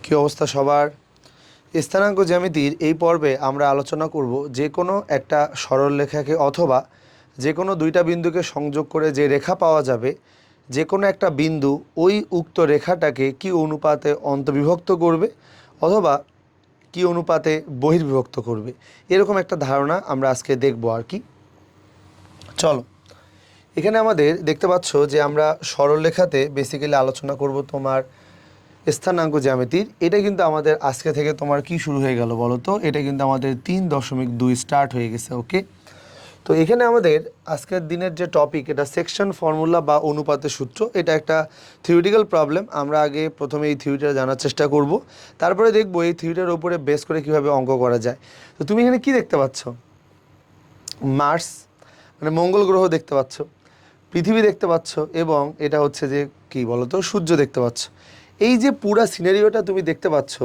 কি অবস্থা সবার? স্থানাঙ্ক জ্যামিতির এই পর্বে আমরা আলোচনা করব যে কোনো একটা সরলরেখাকে অথবা যে কোনো দুইটা বিন্দুকে সংযোগ করে যে রেখা পাওয়া যাবে, যে কোনো একটা বিন্দু ওই উক্ত রেখাটাকে কি অনুপাতে অন্তর্বিভক্ত করবে অথবা কি অনুপাতে বহির্বিভক্ত করবে, এরকম একটা ধারণা আমরা আজকে দেখব আর কি। চলো, এখানে আমাদের দেখতে পাচ্ছ যে আমরা সরলরেখাতে বেসিক্যালি আলোচনা করব তোমার স্থানাঙ্ক জ্যামিতির। এটা কিন্তু আমাদের আজকে থেকে তোমার কি শুরু হয়ে গেল বলো তো? এটা কিন্তু আমাদের 3.2 স্টার্ট হয়ে গেছে। ওকে, তো এখানে আমাদের আজকের দিনের যে টপিক, এটা সেকশন ফর্মুলা বা অনুপাতের সূত্র। এটা একটা থিওরিটিক্যাল প্রবলেম। আমরা আগে প্রথমে এই থিওরিটা জানার চেষ্টা করব, তারপরে দেখব এই থিওরিটার উপরে বেস করে কিভাবে অঙ্ক করা যায়। তো তুমি এখানে কি দেখতে পাচ্ছ? মার্স মানে মঙ্গল গ্রহ দেখতে পাচ্ছ, পৃথিবী দেখতে পাচ্ছ, এবং এটা হচ্ছে যে কি বলতো, সূর্য দেখতে পাচ্ছ। এই যে পুরা সিনারিওটা তুমি দেখতে পাচ্ছ,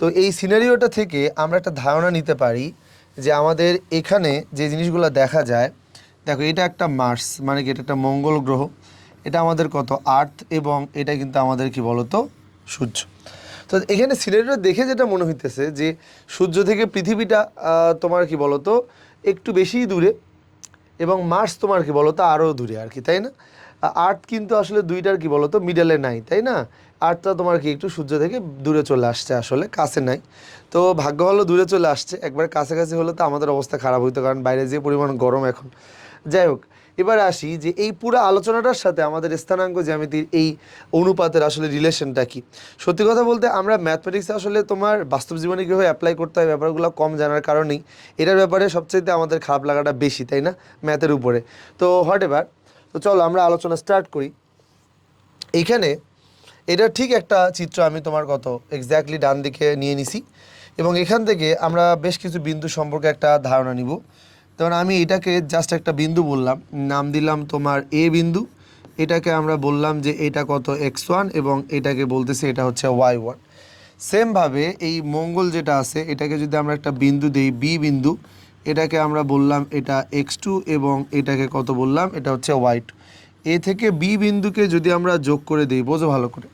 তো এই সিনারিওটা থেকে আমরা একটা ধারণা নিতে পারি যে আমাদের এখানে যে জিনিসগুলো দেখা যায়, দেখো এটা একটা মার্স মানে কি, এটা একটা মঙ্গল গ্রহ, এটা আমাদের কত আর্থ, এবং এটা কিন্তু আমাদের কি বলতো সূর্য। তো এখানে সিনারিওটা দেখে যেটা মনে হইতেছে যে সূর্য থেকে পৃথিবীটা তোমার কি বলতো একটু বেশিই দূরে, এবং মার্স তোমার কি বলতো আরও দূরে আর কি, তাই না? আর্থ কিন্তু আসলে দুইটার কি বলতো মিডলে নাই, তাই না? আর্থটা তোমার কি একটু সূর্য থেকে দূরে চলে আসছে, আসলে কাছে নাই। তো ভাগ্য ভালো দূরে চলে আসছে, একবার কাছাকাছি হলে তো আমাদের অবস্থা খারাপ হইতো, কারণ বাইরে যে পরিমাণ গরম এখন। যাই হোক, এবার আসি যে এই পুরো আলোচনাটার সাথে আমাদের স্থানাঙ্ক জ্যামিতির এই অনুপাতের আসলে রিলেশনটা কি। সত্যি কথা বলতে আমরা ম্যাথমেটিক্সে আসলে তোমার বাস্তব জীবনে কীভাবে অ্যাপ্লাই করতে হয় ব্যাপারগুলো কম জানার কারণেই এটার ব্যাপারে সবচাইতে আমাদের খারাপ লাগাটা বেশি, তাই না, ম্যাথের উপরে। তো হোয়াট এভার, তো চলো আমরা আলোচনা স্টার্ট করি। এইখানে এটা ঠিক একটা চিত্র আমি তোমার কত এক্স্যাক্টলি ডান দিকে নিয়ে নিছি, এবং এখান থেকে আমরা বেশ কিছু বিন্দু সম্পর্কে একটা ধারণা নিব। তখন আমি এটাকে জাস্ট একটা বিন্দু বললাম, নাম দিলাম তোমার এ বিন্দু। এটাকে আমরা বললাম যে এটা কত x1, এবং এটাকে বলতেছি এটা হচ্ছে y1। সেমভাবে এই মঙ্গল যেটা আছে, এটাকে যদি আমরা একটা বিন্দু দিই বি বিন্দু, এটাকে আমরা বললাম এটা x2, এবং এটাকে কত বললাম, এটা হচ্ছে y2। এ থেকে বি বিন্দুকে যদি আমরা যোগ করে দিই, বোঝো ভালো করে,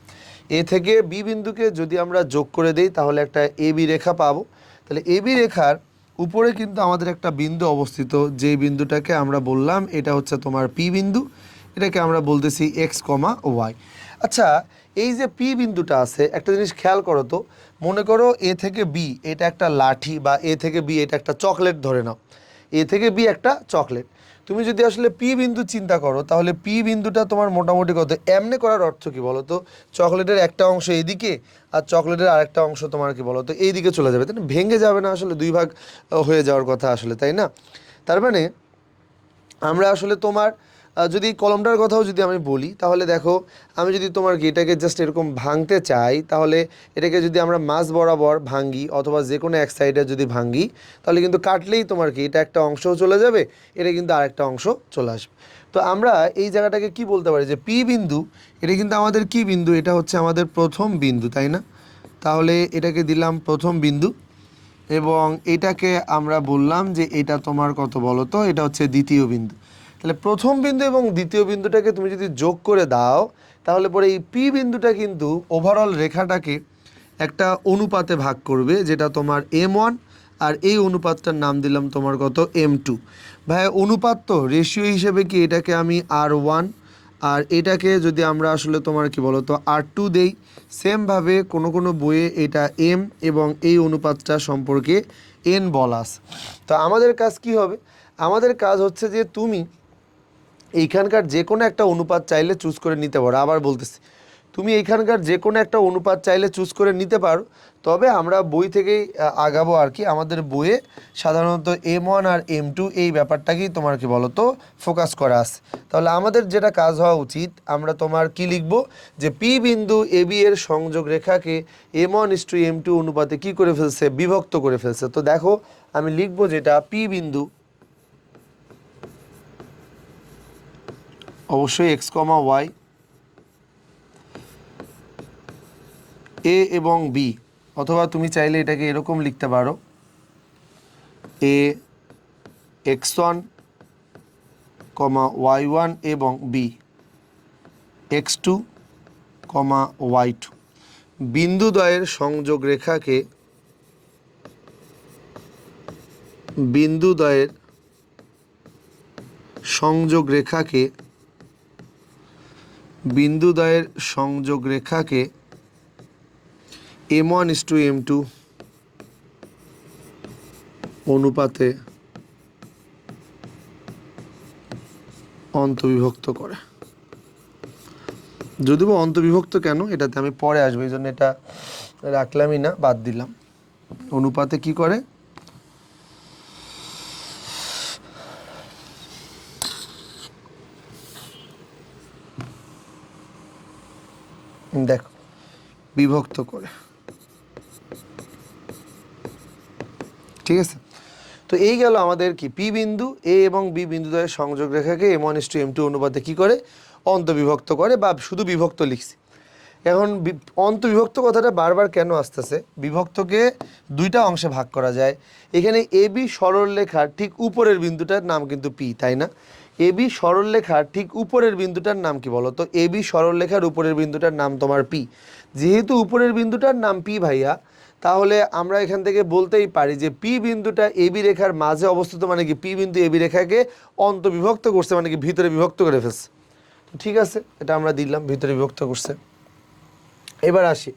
এ থেকে বি বিন্দুকে যদি আমরা যোগ করে দিই তাহলে একটা এ বি রেখা পাবো। তাহলে এ বি রেখার উপরে কিন্তু আমাদের একটা বিন্দু অবস্থিত, যে বিন্দুটাকে আমরা বললাম এটা হচ্ছে তোমার পি বিন্দু। এটাকে আমরা বলতেছি এক্স কমা ওয়াই। আচ্ছা, এই যে পি বিন্দুটা আছে, একটা জিনিস খেয়াল করো তো, মনে করো এ থেকে বি এটা একটা লাঠি, বা এ থেকে বি এটা একটা চকলেট ধরে নাও, এ থেকে বি একটা চকলেট। তুমি যদি আসলে পি বিন্দু চিন্তা করো, তাহলে পি বিন্দুটা তোমার মোটামুটি কত, এমনি করার অর্থ কি বলো তো, চকলেটের একটা অংশ এইদিকে আর চকলেটের আরেকটা অংশ তোমার কি বলো তো এইদিকে চলে যাবে, তাই না? ভেঙে যাবে না আসলে, দুই ভাগ হয়ে যাওয়ার কথা আসলে, তাই না? তার মানে আমরা আসলে তোমার যদি কলমটার কথাও যদি আমি বলি, তাহলে দেখো, আমি যদি তোমার কি এটাকে জাস্ট এরকম ভাঙতে চাই, তাহলে এটাকে যদি আমরা মাঝ বরাবর ভাঙি অথবা যে কোনো এক সাইডে যদি ভাঙি, তাহলে কিন্তু কাটলেই তোমার কি এটা একটা অংশও চলে যাবে, এটা কিন্তু আরেকটা অংশ চলে আসবে। তো আমরা এই জায়গাটাকে কি বলতে পারি যে পি বিন্দু, এটা কিন্তু আমাদের কি বিন্দু, এটা হচ্ছে আমাদের প্রথম বিন্দু, তাই না? তাহলে এটাকে দিলাম প্রথম বিন্দু, এবং এটাকে আমরা বললাম যে এটা তোমার কত বলো তো, এটা হচ্ছে দ্বিতীয় বিন্দু। তাহলে প্রথম বিন্দু এবং দ্বিতীয় বিন্দুটাকে তুমি যদি যোগ করে দাও, তাহলে পরে এই পি বিন্দুটা কিন্তু ওভারঅল রেখাটাকে একটা অনুপাতে ভাগ করবে, যেটা তোমার M1, আর এই অনুপাতটার নাম দিলাম তোমার কত M2। ভাই অনুপাত তো রেশিও হিসেবে কি এটাকে আমি R1, আর এটাকে যদি আমরা আসলে তোমার কি বলো তো R2 দেই, সেমভাবে কোনো কোনো বইয়ে এটা M এবং এই অনুপাতটা সম্পর্কে N বলা আছে। তো আমাদের কাজ কি হবে? আমাদের কাজ হচ্ছে যে তুমি এইখানকার যে কোনো একটা অনুপাত চাইলে চুজ করে নিতে পারো। আবার বলতেছি, তুমি এইখানকার যে কোনো একটা অনুপাত চাইলে চুজ করে নিতে পারো। তবে আমরা বই থেকেই আগাবো আর কি। আমাদের বইয়ে সাধারণত M1 আর M2 এই ব্যাপারটাকেই তোমার কি বলো তো ফোকাস করা আছে। তাহলে আমাদের যেটা কাজ হওয়া উচিত, আমরা তোমার কি লিখবো, যে পি বিন্দু এ বি এর সংযোগ রেখাকে M1:M2 অনুপাতে কি করে ফেলছে, বিভক্ত করে ফেলছে। তো দেখো আমি লিখবো যেটা পি বিন্দু অবশ্যই এক্স কমা ওয়াই, এ এবং বি, অথবা তুমি চাইলে এটাকে এরকম লিখতে পারো, এ x1 কমা y1 এবং বি x2 কমা y2। বিন্দুদ্বয়ের সংযোগ রেখাকে বিন্দুদ্বয়ের সংযোগ রেখাকে বিন্দুদ্বয়ের সংযোগ রেখাকে m1:m2 অনুপাতে অন্তবিভক্ত করে। যদিও অন্তবিভক্ত কেন এটাতে আমি পরে আসবো, এই জন্য এটা রাখলামই না, বাদ দিলাম। অনুপাতে কি করে, দেখো বিভক্ত করে, ঠিক আছে। তো এই গেল আমাদের কি পি বিন্দু, এ এবং বি বিন্দুদ্বয়ের সংযোগ রেখাকে m1:m2 অনুপাতে কি করে অন্তবিভক্ত করে, বা শুধু বিভক্ত লিখছি। এখন অন্তবিভক্ত কথাটা বারবার কেন আসতেছে, বিভক্তকে দুইটা অংশে ভাগ করা যায়। এখানে এ বি সরলরেখার ঠিক উপরের বিন্দুটার নাম কিন্তু পি, তাই না? এ বি সরলরেখার ঠিক উপরের বিন্দুটার নাম কি বলো তো? এ বি সরলরেখার উপরের বিন্দুটার নাম তোমার পি। যেহেতু উপরের বিন্দুটার নাম পি ভাইয়া, তাহলে আমরা এখান থেকে বলতেই পারি যে পি বিন্দুটা এ বি রেখার মাঝে অবস্থিত, মানে কি পি বিন্দু এ বি রেখাকে অন্তবিভক্ত করছে, মানে কি ভিতরে বিভক্ত করে ফেলছে। ঠিক আছে, এটা আমরা দিলাম, ভিতরে বিভক্ত করছে। এবার আসি,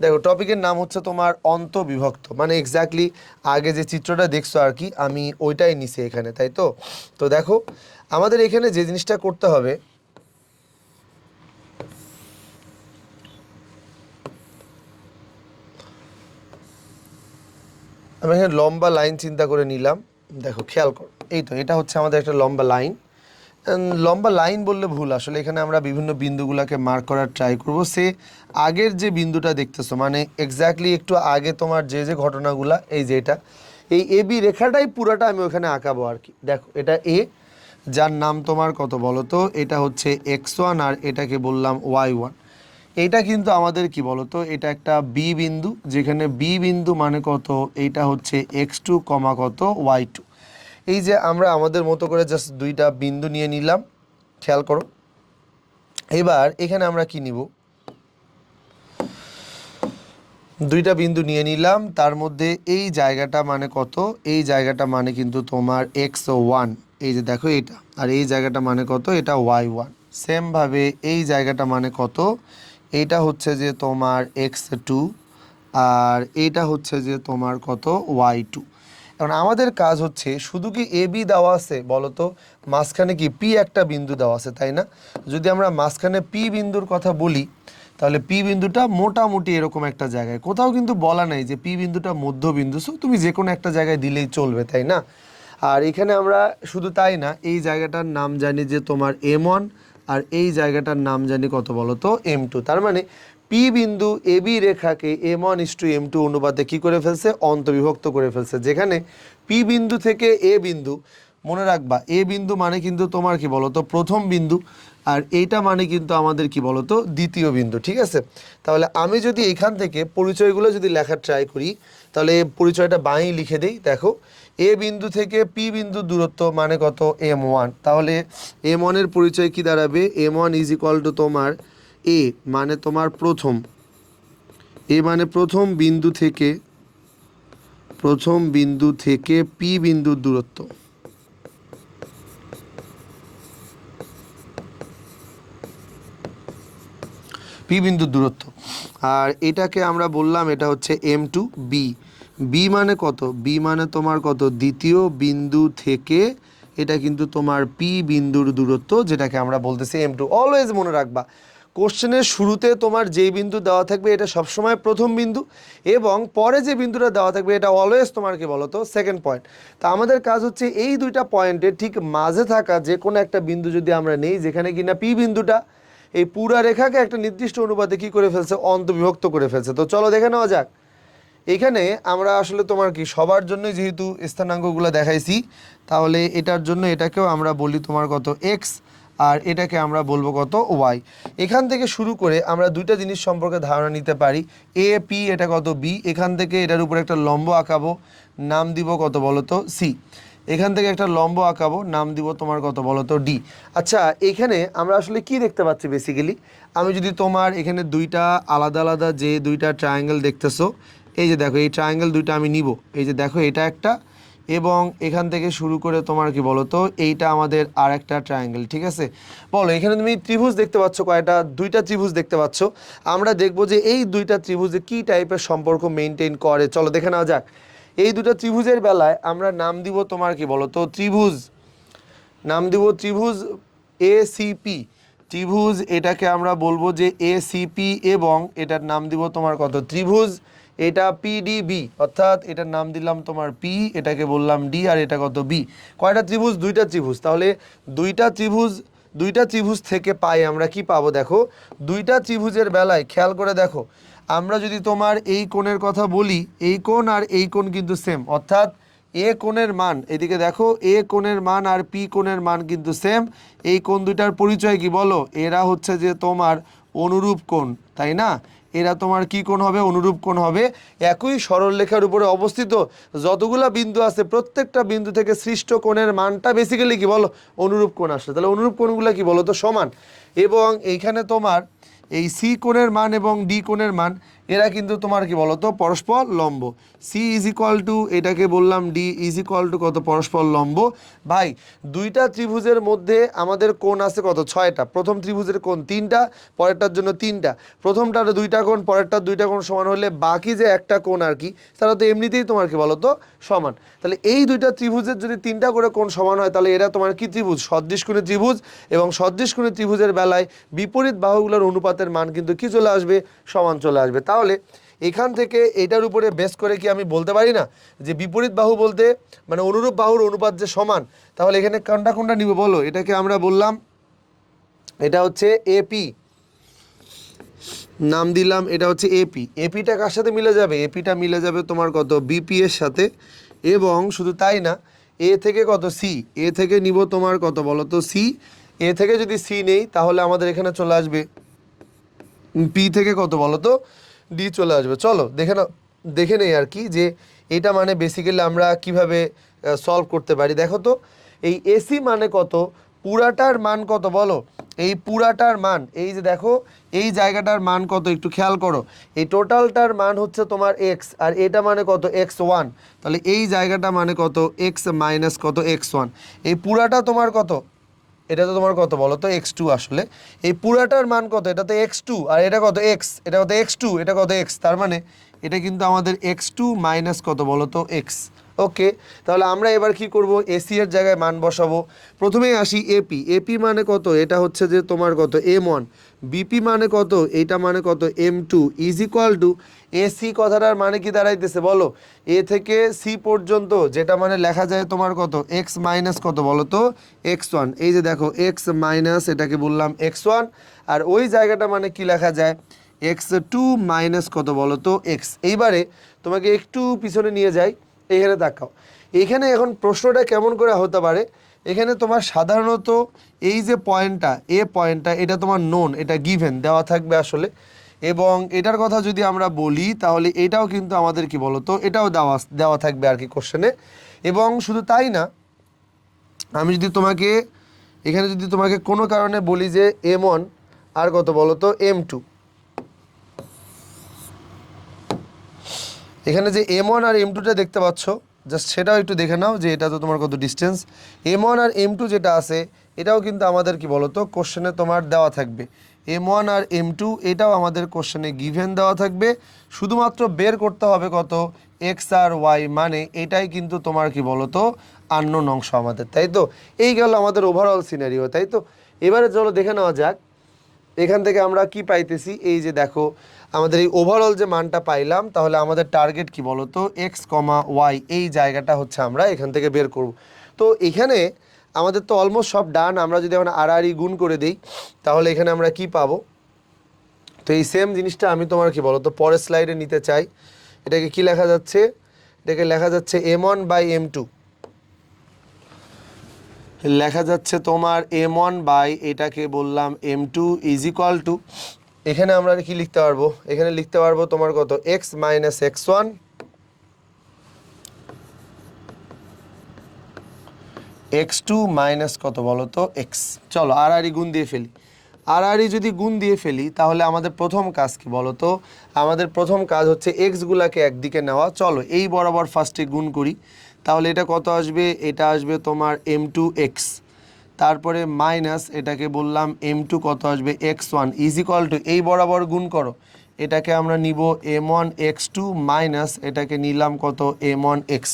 দেখো টপিকের নাম হচ্ছে তোমার অন্তবিভক্ত, মানে এক্স্যাক্টলি আগে যে চিত্রটা দেখছো আর কি, আমি ওইটাই নিছি এখানে, তাই তো? তো দেখো আমাদের এখানে যে জিনিসটা করতে হবে, আমি এখানে লম্বা লাইন চিন্তা করে নিলাম। দেখো খেয়াল করো, এই তো এটা হচ্ছে আমাদের একটা লম্বা লাইন। লম্বা লাইন বললে ভুল, আসলে এখানে আমরা বিভিন্ন বিন্দুগুলোকে মার্ক করার ট্রাই করব। সে আগের যে বিন্দুটা দেখতেছো, মানে এক্স্যাক্টলি একটু আগে তোমার যে যে ঘটনাগুলা, এই যে এটা এই এ বি রেখাটাই পুরাটা আমি ওখানে আঁকাবো আর কি। দেখো এটা এ, যার নাম তোমার কত বলো তো, এটা হচ্ছে x1 আর এটাকে বললাম y1। এইটা কিন্তু আমাদের কি বলতো, এটা একটা বি বিন্দু, যেখানে বি বিন্দু মানে কত, এইটা হচ্ছে x2 কত y2। এই যে আমরা আমাদের মতো করে জাস্ট দুইটা বিন্দু নিয়ে নিলাম, খেয়াল করো। এবার এখানে আমরা কি নিব, দুইটা বিন্দু নিয়ে নিলাম, তার মধ্যে এই জায়গাটা মানে কত, এই জায়গাটা মানে কিন্তু তোমার x1, এই যে দেখো এটা, আর এই জায়গাটা মানে কত, এটা y1। সেমভাবে এই জায়গাটা মানে কত, এইটা হচ্ছে যে তোমার x2, আর এইটা হচ্ছে যে তোমার কত y2। এখন আমাদের কাজ হচ্ছে, শুধু কি এ বি দেওয়া আছে বলো তো, মাঝখানে কি পি একটা বিন্দু দেওয়া আছে, তাই না? যদি আমরা মাঝখানে পি বিন্দুর কথা বলি, তাহলে পি বিন্দুটা মোটামুটি এরকম একটা জায়গায়, কোথাও কিন্তু বলা নাই যে পি বিন্দুটা মধ্যবিন্দু, সো তুমি যে কোনো একটা জায়গায় দিলেই চলবে, তাই না? আর এখানে আমরা শুধু তাই না, এই জায়গাটার নাম জানি যে তোমার m1, আর এই জায়গাটার নাম জানি কত বলো তো, m2। তার মানে পি বিন্দু এ বি রেখাকে m1:m2 অনুপাতে কী করে ফেলছে, অন্তবিভক্ত করে ফেলছে। যেখানে পি বিন্দু থেকে এ বিন্দু, মনে রাখবা এ বিন্দু মানে কিন্তু তোমার কি বলতো প্রথম বিন্দু, আর এইটা মানে কিন্তু আমাদের কি বলতো দ্বিতীয় বিন্দু, ঠিক আছে? তাহলে আমি যদি এখান থেকে পরিচয়গুলো যদি লেখার ট্রাই করি, তাহলে পরিচয়টা বাঁই লিখে দেই। দেখো এ বিন্দু থেকে পি বিন্দু দূরত্ব মানে কত, m1। তাহলে m1-এর পরিচয় কি দাঁড়াবে, m1 = তোমার এ মানে তোমার প্রথম, এ মানে প্রথম বিন্দু থেকে পি বিন্দুর দূরত্ব। পি বিন্দুর দূরত্ব, আর এটাকে আমরা বললাম এটা হচ্ছে m2। বি, বি মানে কত, বি মানে তোমার কত, দ্বিতীয় বিন্দু থেকে এটা কিন্তু তোমার পি বিন্দুর দূরত্ব, যেটাকে আমরা বলতেছি m2। অলওয়েজ মনে রাখবা, কোশ্চেনের শুরুতে তোমার যেই বিন্দু দেওয়া থাকবে এটা সবসময় প্রথম বিন্দু, এবং পরে যে বিন্দুটা দেওয়া থাকবে এটা অলওয়েজ তোমার কি বলো তো সেকেন্ড পয়েন্ট। তা আমাদের কাজ হচ্ছে এই দুইটা পয়েন্টের ঠিক মাঝে থাকা যে কোনো একটা বিন্দু যদি আমরা নেই, যেখানে কিনা পি বিন্দুটা এই পুরা রেখাকে একটা নির্দিষ্ট অনুপাতে কি করে ফেলছে, অন্তবিভক্ত করে ফেলছে। তো চলো দেখে নেওয়া যাক। এইখানে আমরা আসলে তোমার কি সবার জন্যই যেহেতু স্থানাঙ্কগুলো দেখাইছি, তাহলে এটার জন্য এটাকেও আমরা বলি তোমার কত এক্স, আর এটাকে আমরা বলবো কত ওয়াই। এখান থেকে শুরু করে আমরা দুইটা জিনিস সম্পর্কে ধারণা নিতে পারি, এ পি এটা কত বি, এখান থেকে এটার উপর একটা লম্ব আঁকাবো, নাম দিব কত বলো তো সি। এখান থেকে একটা লম্ব আঁকাবো, নাম দিব তোমার কত বলো তো ডি। আচ্ছা এখানে আমরা আসলে কি দেখতে পাচ্ছি বেসিক্যালি, আমি যদি তোমার এখানে দুইটা আলাদা আলাদা যে দুইটা ট্রায়াঙ্গেল দেখতেছো, এই যে দেখো এই ট্রায়াঙ্গেল দুইটা আমি নিব, এই যে দেখো এটা একটা, এবং এখান থেকে শুরু করে তোমার কি বলো তো এইটা আমাদের আর একটা ট্রায়াঙ্গেল, ঠিক আছে। বলো এখানে তুমি ত্রিভুজ দেখতে পাচ্ছ কয়টা, দুইটা ত্রিভুজ দেখতে পাচ্ছ। আমরা দেখবো যে এই দুইটা ত্রিভুজে কী টাইপের সম্পর্ক মেনটেন করে, চলো দেখে নেওয়া যাক। এই দুটো ত্রিভুজের বেলায় আমরা নাম দিব তোমার কি বলো তো ত্রিভুজ, নাম দিব ত্রিভুজ এসিপি, ত্রিভুজ এটাকে আমরা বলবো যে এসিপি, এবং এটার নাম দিব তোমার কত ত্রিভুজ এটা পিডিবি, অর্থাৎ এটার নাম দিলাম তোমার পি, এটাকে বললাম ডি, আর এটা কত বি। কয়টা ত্রিভুজ, দুইটা ত্রিভুজ, তাহলে দুইটা ত্রিভুজ থেকে পাই আমরা কি পাবো, দেখো দুইটা ত্রিভুজের বেলায় খেয়াল করে দেখো, আমরা যদি তোমার এই কোণের কথা বলি, এই কোণ আর এই কোণ কিন্তু সেম, অর্থাৎ এ কোণের মান, এদিকে দেখো এ কোণের মান আর পি কোণের মান কিন্তু সেম। এই কোণ দুইটার পরিচয় কি বলো, এরা হচ্ছে যে তোমার অনুরূপ কোণ, তাই না? এরা তোমার কি কোণ হবে, অনুরূপ কোণ হবে। একই সরলরেখার উপরে অবস্থিত যতগুলা বিন্দু আছে প্রত্যেকটা বিন্দু থেকে সৃষ্ট কোণের মানটা বেসিক্যালি কি বলো, অনুরূপ কোণ আসে। তাহলে অনুরূপ কোণগুলো কি বলো তো সমান, এবং এইখানে তোমার এই সি কোণের মান এবং ডি কোণের মান এরা কিন্তু তোমার কি বলো তো পরস্পর লম্ব। সি ইজ ইকুয়াল টু এটাকে বললাম ডি ইজ ইকুয়াল টু কত, পরস্পর লম্ব। ভাই দুইটা ত্রিভুজের মধ্যে আমাদের কোণ আছে কত, 6টা। প্রথম ত্রিভুজের কোণ 3টা, পরেরটার জন্য 3টা। প্রথমটার 2টা কোণ, পরেরটার 2টা কোণ সমান হলে বাকি যে একটা কোণ আর কি, তারা তো এমনিতেই তোমার কি বলো তো সমান। তাহলে এই দুইটা ত্রিভুজের যদি 3টা করে কোণ সমান হয়, তাহলে এরা তোমার কি ত্রিভুজ, সদৃশকোণী ত্রিভুজ। এবং সদৃশকোণী ত্রিভুজের বেলায় বিপরীত বাহুগুলোর অনুপাতের মান কিন্তু কি চলে আসবে, সমান চলে আসবে। তাহলে এখান থেকে এটার উপরে বেস করে কি আমি বলতে পারি না যে বিপরীত বাহু বলতে মানে অনুরূপ বাহুর অনুপাত যে সমান, তাহলে এখানে কোনটা কোনটা নিব বলো, এটাকে আমরা বললাম এটা হচ্ছে এপি, নাম দিলাম এটা হচ্ছে এপি। এপিটা কার সাথে মিলে যাবে, এপিটা মিলে যাবে তোমার কত বিপি এর সাথে। এবং শুধু তাই না, এ থেকে কত সি, এ থেকে নিব তোমার কত বলো তো সি। এ থেকে যদি সি নেই তাহলে আমাদের এখানে চলে আসবে পি থেকে কত বলো তো ডি চলে আসবে। চলো দেখে নেই আর কি যে এটা মানে বেসিক্যালি আমরা কিভাবে সলভ করতে পারি। দেখো তো এই এসি মানে কত, পুরাটার মান কত বলো, এই পুরাটার মান, এই যে দেখো এই জায়গাটার মান কত একটু খেয়াল করো, এই টোটালটার মান হচ্ছে তোমার এক্স, আর এটা মানে কত x1, তাহলে এই জায়গাটা মানে কত এক্স মাইনাস কত x1। এই পুরাটা তোমার কত, এটা তো তোমার কত বলো তো x2, আসলে এই পুরাটার মান কত, এটা তো x2, আর এটা কত x, এটা কত x2, এটা কত x, তার মানে এটা কিন্তু আমাদের x2 মাইনাস কত বলো তো x। ওকে, তাহলে আমরা এবার কি করব, এসি এর জায়গায় মান বসাবো। প্রথমেই আসি এপি, এপি মানে কত, এটা হচ্ছে যে তোমার কত m1, বিপি মানে কত, এইটা মানে কত m2 is equal to AC কথাটার মানে কি দাঁড়াইতেছে বলো, এ থেকে সি পর্যন্ত, যেটা মানে লেখা যায় তোমার কত এক্স মাইনাস কত বলো তো x1। এই যে দেখো এক্স মাইনাস এটাকে বললাম x1, আর ওই জায়গাটা মানে কি লেখা যায় x2 মাইনাস কত বলো তো এক্স। এইবারে তোমাকে একটু পিছনে নিয়ে যাই, এখানে দেখাও এখানে এখন প্রশ্নটা কেমন করে হতে পারে। এখানে তোমার সাধারণত এই যে পয়েন্টটা, এ পয়েন্টটা, এটা তোমার নোন, এটা গিভেন দেওয়া থাকবে আসলে। এবং এটার কথা যদি আমরা বলি তাহলে এটাও কিন্তু আমাদের কি বলতো এটাও দেওয়া থাকবে আর কি কোশ্চেনে। এবং শুধু তাই না, আমি যদি তোমাকে এখানে যদি তোমাকে কোনো কারণে বলি যে m1 আর কত বলো তো m2, এখানে যে m1 আর m2টা দেখতে পাচ্ছ, জাস্ট সেটাও একটু দেখে নাও যে এটা তো তোমার কত ডিস্টেন্স। m1 আর m2 যেটা আছে এটাও কিন্তু আমাদের কি বলতো কোশ্চেনে তোমার দেওয়া থাকবে, m1 আর m2 এটাও আমাদের কোশ্চেনে গিভেন দেওয়া থাকবে। শুধুমাত্র বের করতে হবে কত x আর y, মানে এটাই কিন্তু তোমার কি বলতো আননোন অংশ আমাদের, তাই তো। এই গেল আমাদের ওভারঅল সিনারিও, তাই তো। এবারে চলো দেখে নেওয়া যাক এখান থেকে আমরা কি পাইতেছি। এই যে দেখো আমাদের এই ওভারঅল যে মানটা পাইলাম, তাহলে আমাদের টার্গেট কি বলো তো এক্স কমা ওয়াই, এই জায়গাটা হচ্ছে আমরা এখান থেকে বের করব। তো এখানে আমাদের তো অলমোস্ট সব ডান। আমরা যদি এখন আর গুণ করে দিই তাহলে এখানে আমরা কি পাবো। তো এই সেম জিনিসটা আমি তোমার কি বলো তো পরের স্লাইডে নিতে চাই। এটাকে কি লেখা যাচ্ছে, এটাকে লেখা যাচ্ছে m1 বাই m2, লেখা যাচ্ছে তোমার m1 বাই এটাকে বললাম m2 ইজ ইকুয়াল টু, এখানে আমরা কি লিখতে পারবো, এখানে লিখতে পারবো তোমার কত x minus x1 x2 minus কত বলো তো এক্স। চলো আড়াআড়ি গুণ দিয়ে ফেলি। আড়াআড়ি যদি গুণ দিয়ে ফেলি তাহলে আমাদের প্রথম কাজ কি বলো তো? আমাদের প্রথম কাজ হচ্ছে এক্সগুলাকে একদিকে নেওয়া। চলো এই বরাবর ফার্স্টে গুণ করি। তাহলে এটা কত আসবে? এটা আসবে তোমার m2x, তারপরে মাইনাস এটাকে বললাম m2 কত আসবে x1 ইজ ইকুয়াল টু এই বরাবর গুণ করো। এটাকে আমরা নিব m1x2 মাইনাস এটাকে নিলাম কত m1x।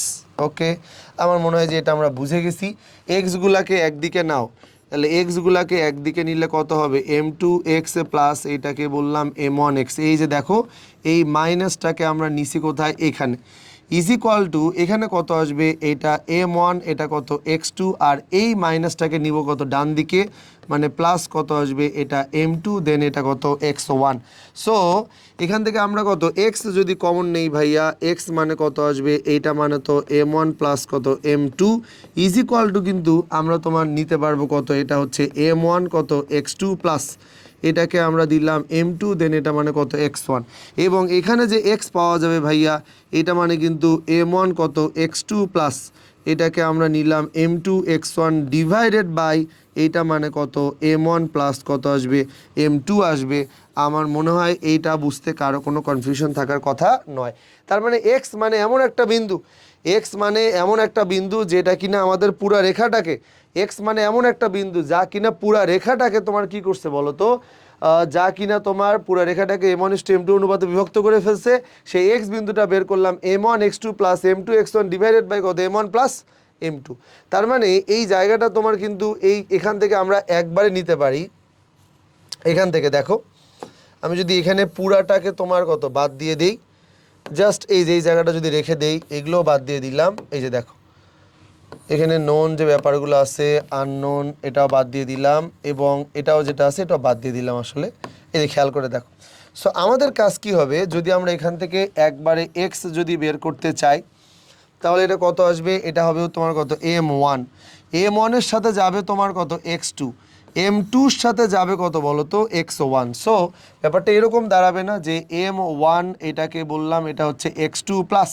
ওকে, আমার মনে হয় যে এটা আমরা বুঝে গেছি। এক্সগুলাকে একদিকে নাও, তাহলে এক্সগুলাকে একদিকে নিলে কত হবে? m2x প্লাস এটাকে বললাম m1x। এই যে দেখো এই মাইনাসটাকে আমরা নিছি কোথায়? এখানে। ইজ ইকুয়াল টু এখানে কত আসবে? এটা m1, এটা কত x2, আর এই মাইনাসটাকে নিব কত ডান দিকে, মানে প্লাস কত আসবে? এটা m2, দেন এটা কত x1। সো এখান থেকে আমরা কত x যদি কমন নেই ভাইয়া, x মানে কত আসবে? এইটা মানে তো m1 প্লাস কত m2 ইজ ইকুয়াল টু কিন্তু আমরা তোমার নিতে পারবো কত? এটা হচ্ছে m1 কত x2 প্লাস এটাকে আমরা দিলাম m2, দেন এটা মানে কত x1, এবং এখানে যে x পাওয়া যাবে ভাইয়া এটা মানে কিন্তু m1 কত x2 প্লাস এটাকে আমরা নিলাম m2 x1 ডিভাইডেড বাই এইটা মানে কত m1 প্লাস কত আসবে? m2 আসবে। আমার মনে হয় এইটা বুঝতে কারো কোনো কনফিউশন থাকার কথা নয়। তার মানে x মানে এমন একটা বিন্দু, x মানে এমন একটা বিন্দু যেটা কিনা আমাদের পুরা রেখাটাকে, x মানে এমন একটা বিন্দু যা কিনা পুরা রেখাটাকে তোমার কি করছে বলো তো? যা কিনা তোমার পুরা রেখাটাকে m1:m2 অনুপাতে বিভক্ত করে ফেলছে। সেই x বিন্দুটা বের করলাম m1x2 plus m2x1 divided by কত? m1 plus m2। তার মানে এই জায়গাটা তোমার কিন্তু এখান থেকে আমরা একবারে নিতে পারি। এখান থেকে দেখো, আমি যদি এখানে পুরাটাকে তোমার কত বাদ দিয়ে দেই, জাস্ট এই যে এই জায়গাটা যদি রেখে দেই, এগুলোও বাদ দিয়ে দিলাম। এই যে দেখো এখানে নোন যে ব্যাপারগুলো আছে, আননোন, এটাও বাদ দিয়ে দিলাম, এবং এটাও যেটা আছে এটাও বাদ দিয়ে দিলাম। আসলে এই যে খেয়াল করে দেখো। সো আমাদের কাজ কি হবে? যদি আমরা এখান থেকে একবারে এক্স যদি বের করতে চাই তাহলে এটা কত আসবে? এটা হবে তোমার কত m1, m1-এর সাথে যাবে তোমার কত x2, m2-র সাথে যাবে কত বলো তো x1। সো ব্যাপারটা এরকম দাঁড়াবে না যে m1 এটাকে বললাম এটা হচ্ছে x2 প্লাস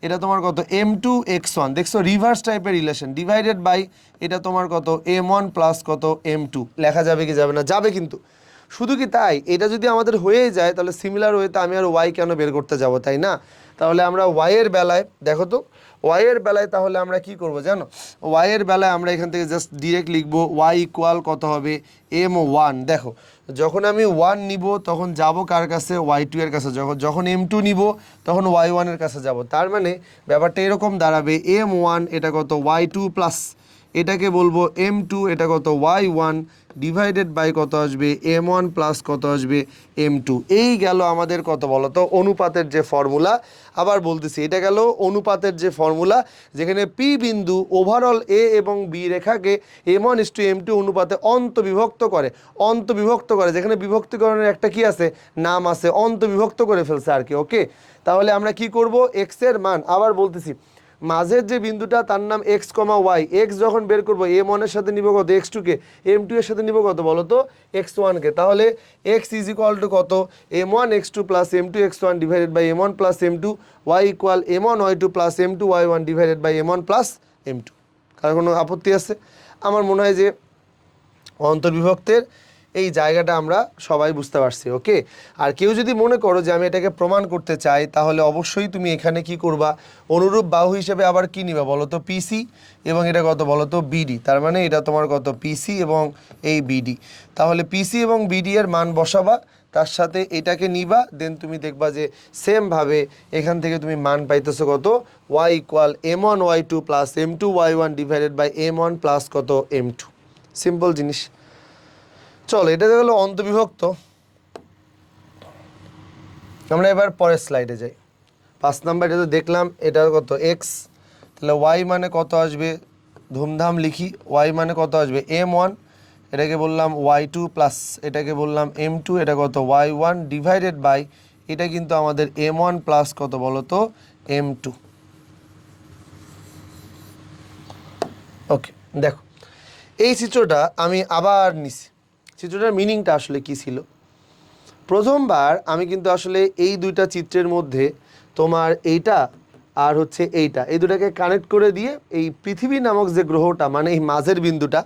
এটা তোমার কত m2 x1, দেখছো রিভার্স টাইপের রিলেশন, ডিভাইডেড বাই এটা তোমার কত m1 প্লাস কত m2। লেখা যাবে কি যাবে না? যাবে। কিন্তু শুধু কি তাই? এটা যদি আমাদের হয়েই যায় তাহলে সিমিলার ওয়েতে আমি আর ওয়াই কেন বের করতে যাব, তাই না? তাহলে আমরা ওয়াইয়ের বেলায় দেখো তো, ওয়াইয়ের বেলায় তাহলে আমরা কি করব জানো? ওয়াইয়ের বেলায় আমরা এখান থেকে জাস্ট ডিরেক্ট লিখবো ওয়াই ইকুয়াল কত হবে? m1। দেখো যখন আমি 1 নিব তখন যাব কার কাছে? y2 এর কাছে। যখন m2 নিব তখন y1 এর কাছে যাব। তার মানে ব্যাপারটা এরকম দাঁড়াবে m1 এটা কত y2 প্লাস এটাকে বলবো m2 এটা কত y1 ডিভাইডেড বাই কত আসবে? m1 প্লাস কত আসবে? m2। এই গেল আমাদের কত বলো তো অনুপাতের যে ফর্মুলা। আবার বলতেছি, এটা গেল অনুপাতের যে ফর্মুলা, যেখানে পি বিন্দু ওভারঅল এ এবং বি রেখাকে m1:m2 অনুপাতে অন্তবিভক্ত করে, যেখানে বিভক্তিকরণের একটা কি আছে? নাম আছে, অন্তবিভক্ত করে ফেলছে আর কি। ওকে, তাহলে আমরা কি করব? এক্স এর মান, আবার বলতেছি, মাঝের যে বিন্দুটা তার নাম এক্স কমা ওয়াই। এক্স যখন বের করবো m1 এর সাথে নিব কত? x2 কে। m2 এর সাথে নিব কত বলো তো? x1 কে। তাহলে x ইজ ইকুয়াল টু কত? m1x2 plus m2x1 divided by m1 plus m2, y equal m1y2 plus m2y1 divided by m1 plus m2। কার কোনো আপত্তি আছে? আমার মনে হয় যে অন্তর্বিভক্তের এই জায়গাটা আমরা সবাই বুঝতে পারছি। ওকে, আর কেউ যদি মনে করো যে আমি এটাকে প্রমাণ করতে চাই তাহলে অবশ্যই তুমি এখানে কি করবা? অনুরূপ বাহু হিসেবে আবার কি নিবা বলো তো? পিসি, এবং এটা কত বলো তো? বিডি। তার মানে এটা তোমার কত? পিসি এবং এই বিডি। তাহলে পিসি এবং বিডি এর মান বসাবা, তার সাথে এটাকে নিবা, দেন তুমি দেখবা যে সেমভাবে এখান থেকে তুমি মান পাইতেছো কত? Y equal m1y2 plus m2y1 divided by m1 plus কত? m2। সিম্পল জিনিস। চলো এটা হলো অন্তবিভক্ত। আমরা এবার পরের স্লাইডে যাই। 5 নাম্বার এটা তো দেখলাম, এটা কত? এক্স। তাহলে ওয়াই মানে কত আসবে? ধুমধাম লিখি। ওয়াই মানে কত আসবে? m1, এটাকে বললাম y2 প্লাস এটাকে বললাম m2, এটা কত? y1 ডিভাইডেড বাই এটা কিন্তু আমাদের m1 প্লাস কত বলো তো? m2। ওকে, দেখো এই চিত্রটা আমি আবার নিছি। চিত্রটার মিনিংটা আসলে কি ছিল? প্রথমবার আমি কিন্তু আসলে এই দুইটা চিত্রের মধ্যে তোমার এইটা আর হচ্ছে এইটা, এই দুটাকে কানেক্ট করে দিয়ে এই পৃথিবী নামক যে গ্রহটা মানে এই মাঝের বিন্দুটা,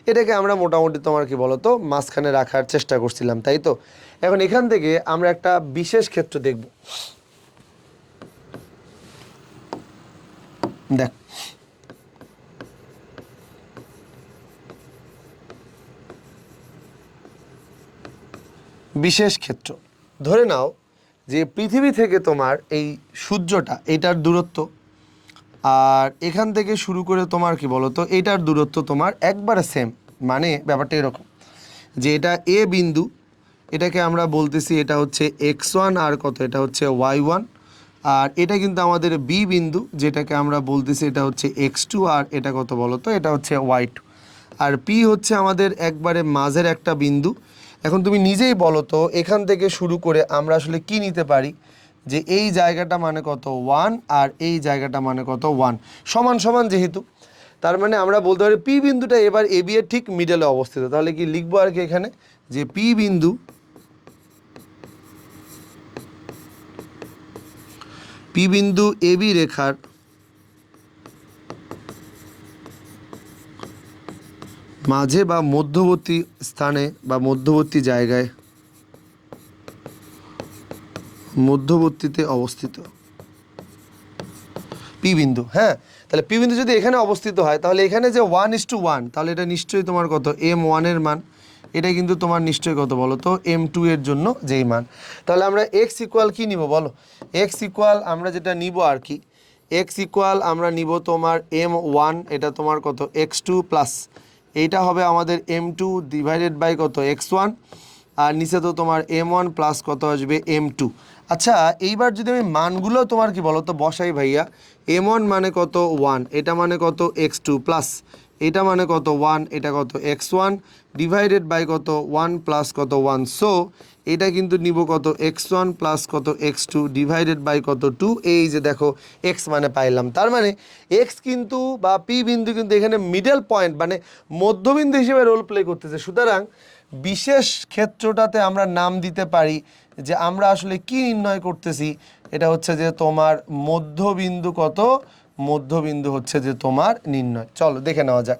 এটাকে আমরা মোটামুটি তোমার কি বলো তো মাঝখানে রাখার চেষ্টা করছিলাম, তাই তো? এখন এখান থেকে আমরা একটা বিশেষ ক্ষেত্র দেখব। দেখ, বিশেষ ক্ষেত্র ধরে নাও যে পৃথিবী থেকে তোমার এই সূর্যটা, এটার দূরত্ব, আর এখান থেকে শুরু করে তোমার কি বলো তো এইটার দূরত্ব তোমার একবারে সেম। মানে ব্যাপারটা এরকম যে এটা এ বিন্দু, এটাকে আমরা বলতেছি এটা হচ্ছে x1 আর কত, এটা হচ্ছে y1। আর এটা কিন্তু আমাদের বি বিন্দু, যেটাকে আমরা বলতেছি এটা হচ্ছে x2 আর এটা কত বলো তো, এটা হচ্ছে y2। আর পি হচ্ছে আমাদের একবারে মাঝের একটা বিন্দু। এখন তুমি নিজেই বলো তো এখান থেকে শুরু করে আমরা আসলে কি নিতে পারি, যে এই জায়গাটা মানে কত 1 আর এই জায়গাটা মানে কত 1, সমান সমান যেহেতু, তার মানে আমরা বলতে পারি পি বিন্দুটা এবার এ বি এর ঠিক মিডলে অবস্থিত। তাহলে কি লিখবো আর কি এখানে, যে পি বিন্দু, পি বিন্দু এ বি রেখার মাঝে বা মধ্যবর্তী স্থানে বা মধ্যবর্তী জায়গায়, মধ্যবর্তীতে অবস্থিত পি বিন্দু। হ্যাঁ, তাহলে পি বিন্দু যদি এখানে অবস্থিত হয় তাহলে এখানে যে 1:1, তাহলে এটা নিশ্চয়ই তোমার কত m1 এর মান, এটা কিন্তু তোমার নিশ্চয়ই কত বলো তো m2 এর জন্য যেই মান। তাহলে আমরা x ইকুয়াল কি নিব বলো, x ইকুয়াল আমরা যেটা নিব আর কি, x ইকুয়াল আমরা নিব তোমার m1, এটা তোমার কত x2 প্লাস এইটা হবে আমাদের m2 ডিভাইডেড বাই কত x1, আর নিচে তো তোমার m1 প্লাস কত আসবে m2। আচ্ছা, এইবার যদি আমি মানগুলো তোমার কি বলো তো বসাই ভাইয়া, m1 মানে কত 1, এটা মানে কত x2 প্লাস এটা মানে কত 1, এটা কত x1 ডিভাইডেড বাই কত 1 প্লাস কত 1। সো এটা কিন্তু নিব কত x1 প্লাস কত x2 ডিভাইডেড বাই কত 2। এই যে দেখো x মানে পাইলাম, তার মানে x কিন্তু বা পি বিন্দু কিন্তু এখানে মিডল পয়েন্ট মানে মধ্যবিন্দু হিসেবে রোল প্লে করতেছে। সুতরাং বিশেষ ক্ষেত্রটাতে আমরা নাম দিতে পারি যে আমরা আসলে কি নির্ণয় করতেছি, এটা হচ্ছে যে তোমার মধ্যবিন্দু কত, মধ্যবিন্দু হচ্ছে যে তোমার নির্ণয়। চলো দেখে নেওয়া যাক।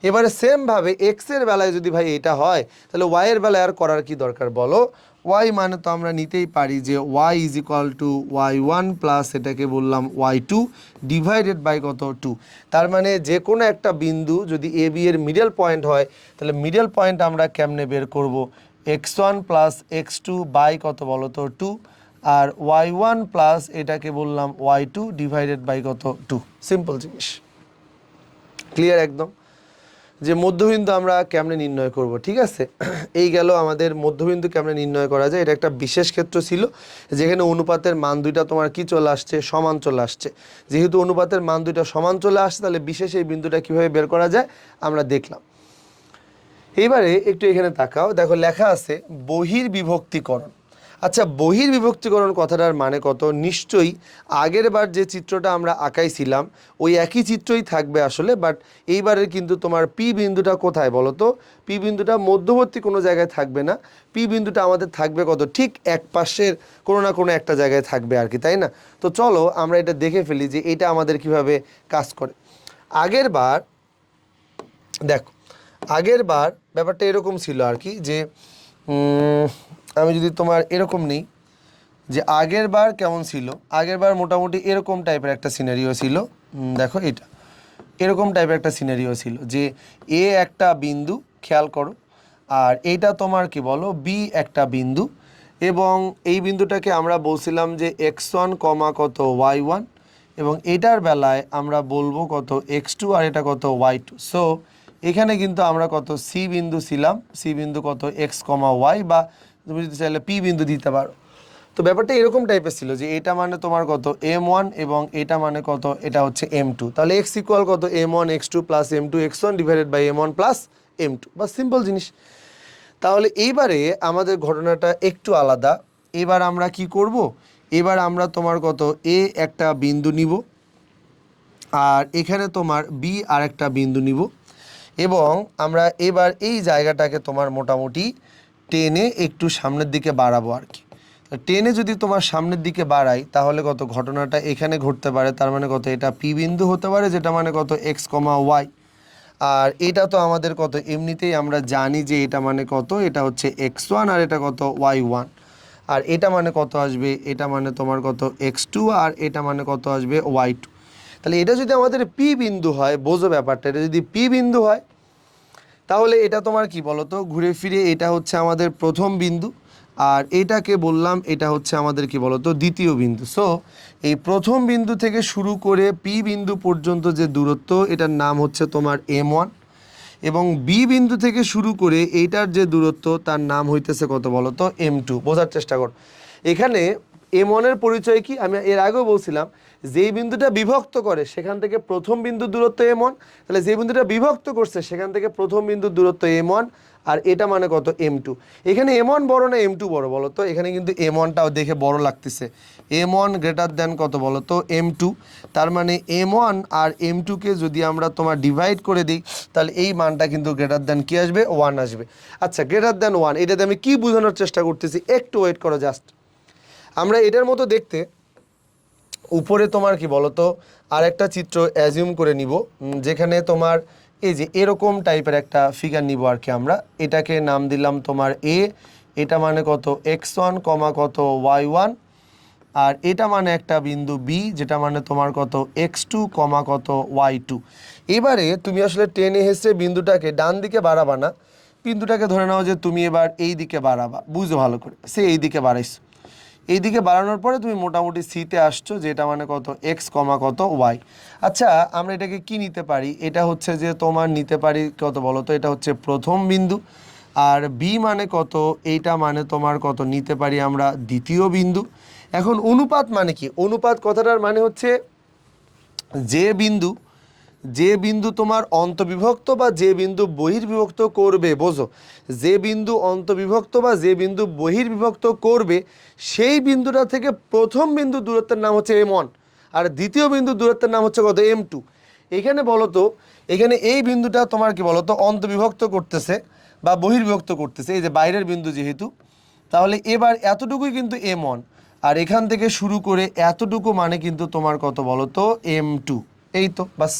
এবারে সেমভাবে এক্সের বেলায় যদি ভাই এটা হয় তাহলে ওয়াইয়ের বেলায় আর করার কি দরকার বলো, ওয়াই মানে তো আমরা নিতেই পারি যে Y is equal to y1 plus এটাকে বললাম y2 ডিভাইডেড বাই কত 2। তার মানে যে কোনো একটা বিন্দু যদি এ বি এর মিডল পয়েন্ট হয় তাহলে মিডল পয়েন্ট আমরা কেমনে বের করব, x1 প্লাস x2 বাই কত বলো তো 2, আর y1 প্লাস এটাকে বললাম y2 ডিভাইডেড বাই কত 2। সিম্পল জিনিস, ক্লিয়ার একদম যে মধ্যবিন্দু আমরা কেমনে নির্ণয় করব। ঠিক আছে, এই গেল আমাদের মধ্যবিন্দু কেমনে নির্ণয় করা যায়। এটা একটা বিশেষ ক্ষেত্র ছিল যেখানে অনুপাতের মান দুইটা তোমার কি চলে আসছে, সমান চলে আসছে। যেহেতু অনুপাতের মান দুইটা সমান চলে আসছে তাহলে বিশেষ এই বিন্দুটা কীভাবে বের করা যায় আমরা দেখলাম। এইবারে একটু এখানে তাকাও, দেখো লেখা আছে বহির্বিভক্তিকরণ। আচ্ছা, বহির্বিভক্তিকরণ কথাটার মানে কত, নিশ্চয়ই আগের বার যে চিত্রটা আমরা আঁকাইছিলাম ওই একই চিত্রই থাকবে আসলে, বাট এইবারের কিন্তু তোমার পি বিন্দুটা কোথায় বলো তো, পি বিন্দুটা মধ্যবর্তী কোনো জায়গায় থাকবে না, পি বিন্দুটা আমাদের থাকবে কত ঠিক এক পাশের কোনো না কোনো একটা জায়গায় থাকবে আর কি, তাই না? তো চলো আমরা এটা দেখে ফেলি যে এটা আমাদের কিভাবে কাজ করে। আগের বার দেখো, আগের বার ব্যাপারটা এরকম ছিল আর কি যে আমি যদি তোমার এরকম নেই যে আগের বার কেমন ছিল, আগের বার মোটামুটি এরকম টাইপের একটা সিনারিও ছিল। দেখো এটা এরকম টাইপের একটা সিনারিও ছিল যে এ একটা বিন্দু, খেয়াল করো, আর এইটা তোমার কি বলো বি একটা বিন্দু, এবং এই বিন্দুটাকে আমরা বলছিলাম যে x1 কমা কত y1, এবং এটার বেলায় আমরা বলবো কত x2 আর এটা কত y2। সো এখানে কিন্তু আমরা কত সি বিন্দু ছিলাম, সি বিন্দু কত x কমা ওয়াই, বা তুমি যদি চাইলে পি বিন্দু দিতে পারো। তো ব্যাপারটা এরকম টাইপের ছিল যে এটা মানে তোমার কত m1 এবং এটা মানে কত, এটা হচ্ছে m2। তাহলে x ইকুয়াল কত m1 x2 plus m2 x1 divided by m1 plus m2, বা সিম্পল জিনিস। তাহলে এইবারে আমাদের ঘটনাটা একটু আলাদা। এবার আমরা কি করব, এবার আমরা তোমার কত এ একটা বিন্দু নিব, আর এখানে তোমার বি আর একটা বিন্দু নিব, এবং আমরা এবার এই জায়গাটাকে তোমার মোটামুটি টেনে একটু সামনের দিকে বাড়াবো আর কি। টেনে যদি তোমার সামনের দিকে বাড়াই তাহলে কত ঘটনাটা এখানে ঘটতে পারে, তার মানে কত এটা পি বিন্দু হতে পারে, যেটা মানে কত এক্স কমা ওয়াই। আর এটা তো আমাদের কত এমনিতেই আমরা জানি যে এটা মানে কত, এটা হচ্ছে x1 আর এটা কত y1। আর এটা মানে কত আসবে, এটা মানে তোমার কত x2 আর এটা মানে কত আসবে y2। তাহলে এটা যদি আমাদের পি বিন্দু হয়, বোঝো ব্যাপারটা, এটা যদি পি বিন্দু হয় তাহলে এটা তোমার কি বলো তো, ঘুরে ফিরে এটা হচ্ছে আমাদের প্রথম বিন্দু, আর এটাকে বললাম এটা হচ্ছে আমাদের কি বলো তো দ্বিতীয় বিন্দু। সো এই প্রথম বিন্দু থেকে শুরু করে পি বিন্দু পর্যন্ত যে দূরত্ব, এটার নাম হচ্ছে তোমার m1, এবং বি বিন্দু থেকে শুরু করে এইটার যে দূরত্ব তার নাম হইতেছে কত বলো তো m2। বোঝার চেষ্টা কর, এখানে m1 এর পরিচয় কি, আমি এর আগেও বলছিলাম, যেই বিন্দুটা বিভক্ত করে সেখান থেকে প্রথম বিন্দুর দূরত্ব m1, তাহলে যে বিন্দুটা বিভক্ত করছে সেখান থেকে প্রথম বিন্দুর দূরত্ব m1, আর এটা মানে কত m2। এখানে m1 বড় না m2 বড় বলো তো, এখানে কিন্তু m1টাও দেখে বড় লাগতেছে, m1 গ্রেটার দেন কত বলো তো m2। তার মানে m1 আর m2কে যদি আমরা তোমার ডিভাইড করে দিই তাহলে এই মানটা কিন্তু গ্রেটার দেন কি আসবে, 1 আসবে। আচ্ছা, গ্রেটার দেন 1 এটাতে আমি কি বোঝানোর চেষ্টা করতেছি, একটু ওয়েট করো জাস্ট। আমরা এটার মতো দেখতে উপরে তোমার কি বলতো আর একটা চিত্র অ্যাজিউম করে নিব, যেখানে তোমার এই যে এরকম টাইপের একটা ফিগার নিব আর কি। আমরা এটাকে নাম দিলাম তোমার এ, এটা মানে কত x1 কমা কত y1, আর এটা মানে একটা বিন্দু বি, যেটা মানে তোমার কত x2 কমা কত y2। এবারে তুমি আসলে টেনে হেসে বিন্দুটাকে ডান দিকে বাড়াবা না, বিন্দুটাকে ধরে নাও যে তুমি এবার এই দিকে বাড়াবা, বুঝো ভালো করে, সে এই দিকে বাড়াইছো, এই দিকে বাড়ানোর পরে তুমি মোটামুটি সিতে আসছো, যেটা মানে কত এক্স কমা কত ওয়াই। আচ্ছা, আমরা এটাকে কি নিতে পারি, এটা হচ্ছে যে তোমার নিতে পারি কত বলো তো, এটা হচ্ছে প্রথম বিন্দু, আর বি মানে কত, এইটা মানে তোমার কত নিতে পারি আমরা দ্বিতীয় বিন্দু। এখন অনুপাত মানে কি, অনুপাত কথাটার মানে হচ্ছে যে বিন্দু তোমার অন্তবিভক্ত বা যে বিন্দু বহির্বিভক্ত করবে, বোঝো, যে বিন্দু অন্তবিভক্ত বা যে বিন্দু বহির্বিভক্ত করবে সেই বিন্দুটা থেকে প্রথম বিন্দু দূরত্বের নাম হচ্ছে m1, আর দ্বিতীয় বিন্দু দূরত্বের নাম হচ্ছে কত m2। এখানে বলো তো, এখানে এই বিন্দুটা তোমার কি বলো তো অন্তবিভক্ত করতেছে বা বহির্বিভক্ত করতেছে, এই যে বাইরের বিন্দু যেহেতু, তাহলে এবার এতটুকুই কিন্তু m1, আর এখান থেকে শুরু করে এতটুকু মানে কিন্তু তোমার কত বলো তো m2। এই তো বাস,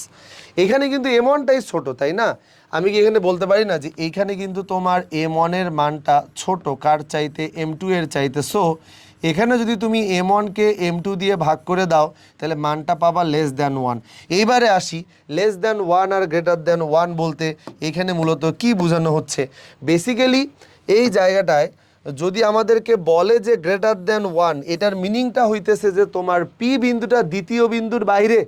এখানে কিন্তু m1টাই ছোট, তাই না? আমি কি এখানে বলতে পারি না যে এইখানে কিন্তু তোমার m1 এর মানটা ছোট কার চাইতে, m2 এর চাইতে। সো এখানে যদি তুমি m1কে m2 দিয়ে ভাগ করে দাও তাহলে মানটা পাবা লেস দ্যান 1। এইবারে আসি, লেস দ্যান 1 আর গ্রেটার দ্যান 1 বলতে এখানে মূলত কি বোঝানো হচ্ছে, বেসিক্যালি এই জায়গাটায় যদি আমাদেরকে বলে যে গ্রেটার দ্যান 1, এটার মিনিংটা হইতেছে যে তোমার পি বিন্দুটা দ্বিতীয় বিন্দুর বাইরে।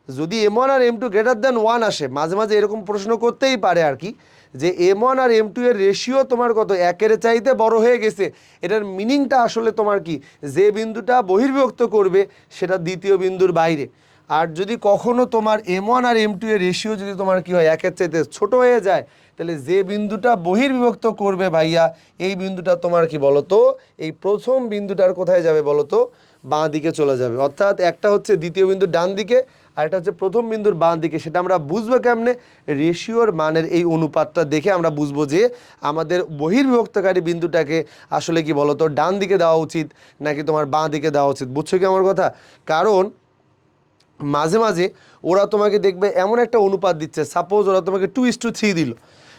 যদি m1 আর m2 গ্রেটার দ্যান 1 আসে, মাঝে মাঝে এরকম প্রশ্ন করতেই পারে আর কি, যে m1 আর m2 এর রেশিও তোমার কত একের চাইতে বড় হয়ে গেছে, এটার মিনিংটা আসলে তোমার কি, যে বিন্দুটা বহির্বিভক্ত করবে সেটা দ্বিতীয় বিন্দুর বাইরে। আর যদি কখনো তোমার m1 আর m2 এর রেশিও যদি তোমার কি হয় একের চাইতে ছোট হয়ে যায়, তাহলে যে বিন্দুটা বহির্বিভক্ত করবে ভাইয়া, এই বিন্দুটা তোমার কি বলতো, এই প্রথম বিন্দুটার কোথায় যাবে বলতো, বাঁ দিকে চলে যাবে। অর্থাৎ একটা হচ্ছে দ্বিতীয় বিন্দুর ডান দিকে, আর এটা হচ্ছে প্রথম বিন্দুর বাঁ দিকে। সেটা আমরা বুঝবো কেমনে, রেশিওর মানের এই অনুপাতটা দেখে আমরা বুঝবো যে আমাদের বহির্বিভক্তকারী বিন্দুটাকে আসলে কি বলতো ডান দিকে দেওয়া উচিত নাকি তোমার বাঁ দিকে দেওয়া উচিত। বুঝছো কি আমার কথা? কারণ মাঝে মাঝে ওরা তোমাকে দেখবে এমন একটা অনুপাত দিচ্ছে, সাপোজ ওরা তোমাকে 2:3 দিল,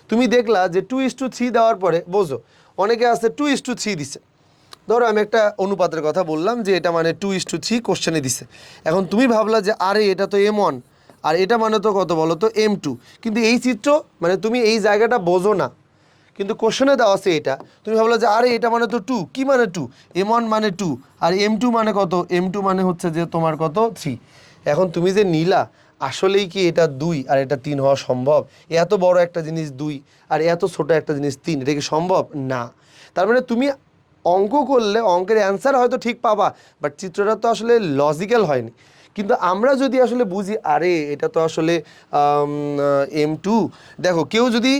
তুমি দেখলা যে 2:3 দেওয়ার পরে, বোঝো অনেকে আছে 2:3 দিছে, ধরো আমি একটা অনুপাতের কথা বললাম যে এটা মানে 2:3 কোশ্চেনে দিছে। এখন তুমি ভাবলা যে আরে এটা তো m1 আর এটা মানে তো কত বলো তো m2, কিন্তু এই চিত্র মানে তুমি এই জায়গাটা বোঝো না, কিন্তু কোশ্চেনে দেওয়া আছে এটা, তুমি ভাবলা যে আরে এটা মানে তো 2, কি মানে 2, m1 মানে 2 আর m2 মানে কত, m2 মানে হচ্ছে যে তোমার কত 3। এখন তুমি যে নিলা, আসলেই কি এটা 2 আর এটা 3 হওয়া সম্ভব? এত বড় একটা জিনিস 2 আর এত ছোট একটা জিনিস 3, এটা কি সম্ভব? না। তার মানে তুমি অঙ্ক করলে অঙ্কের অ্যান্সার হয়তো ঠিক পাবা, বাট চিত্রটা তো আসলে লজিক্যাল হয়নি। কিন্তু আমরা যদি আসলে বুঝি আরে এটা তো আসলে m2, দেখো কেউ যদি